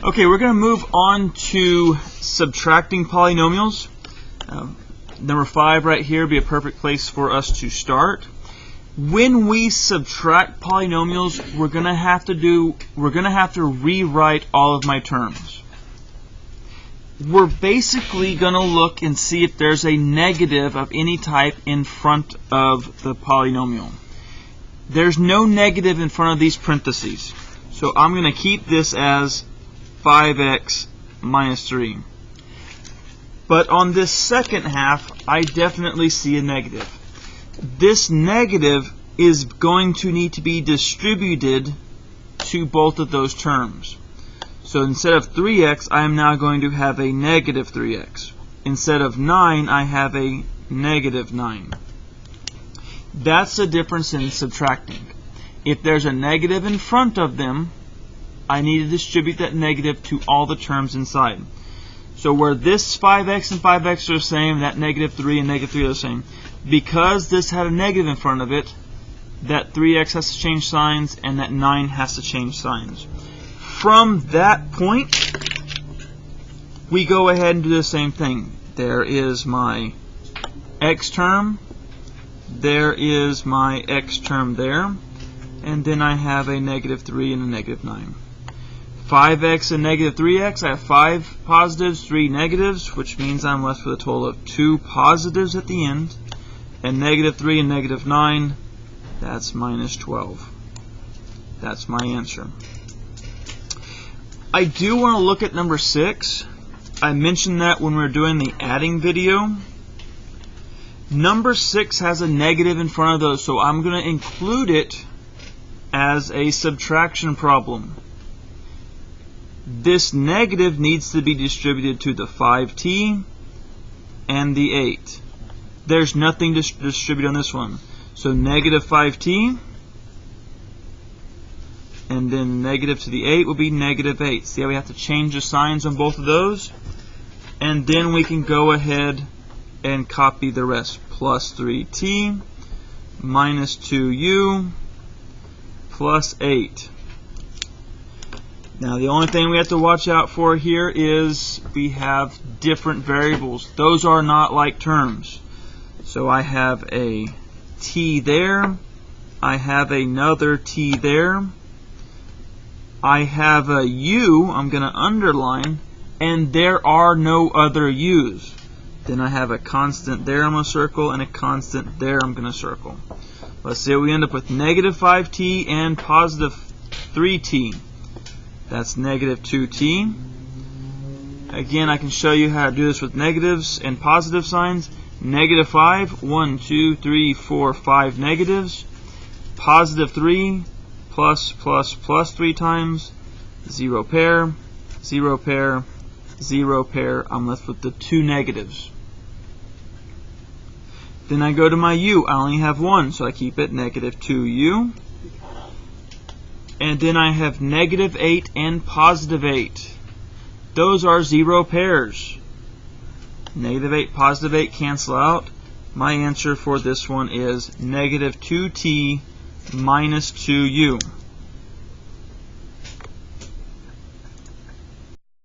Okay, we're going to move on to subtracting polynomials. Number 5 right here would be a perfect place for us to start. When we subtract polynomials, we're going to have to rewrite all of my terms. We're basically going to look and see if there's a negative of any type in front of the polynomial. There's no negative in front of these parentheses. So I'm going to keep this as 5x minus 3. But on this second half, I definitely see a negative. This negative is going to need to be distributed to both of those terms. So instead of 3x, I am now going to have a negative 3x. Instead of 9, I have a negative 9. That's the difference in subtracting. If there's a negative in front of them, I need to distribute that negative to all the terms inside. So where this 5x and 5x are the same, that negative 3 and negative 3 are the same. Because this had a negative in front of it, that 3x has to change signs and that 9 has to change signs. From that point, we go ahead and do the same thing. There is my x term, there is my x term there, and then I have a negative 3 and a negative 9. 5x and negative 3x, I have 5 positives, 3 negatives, which means I'm left with a total of 2 positives at the end. And negative 3 and negative 9, that's minus 12. That's my answer. I do want to look at number 6. I mentioned that when we were doing the adding video. Number 6 has a negative in front of those, so I'm going to include it as a subtraction problem. This negative needs to be distributed to the 5t and the 8. There's nothing to distribute on this one. So negative 5t, and then negative to the 8 will be negative 8. See how we have to change the signs on both of those? And then we can go ahead and copy the rest. Plus 3t minus 2u plus 8. Now the only thing we have to watch out for here is we have different variables. Those are not like terms. So I have a t there, I have another t there, I have a u, I'm going to underline, and there are no other u's. Then I have a constant there I'm going to circle, and a constant there I'm going to circle. Let's say we end up with negative 5t and positive 3t. That's negative 2t. Again, I can show you how to do this with negatives and positive signs. Negative 5, 1, 2, 3, 4, 5 negatives. Positive 3, plus 3 times. 0 pair, 0 pair, 0 pair. I'm left with the 2 negatives. Then I go to my u. I only have 1, so I keep it negative 2u. And then I have negative 8 and positive 8. Those are 0 pairs. Negative 8, positive 8 cancel out. My answer for this one is negative 2t minus 2u.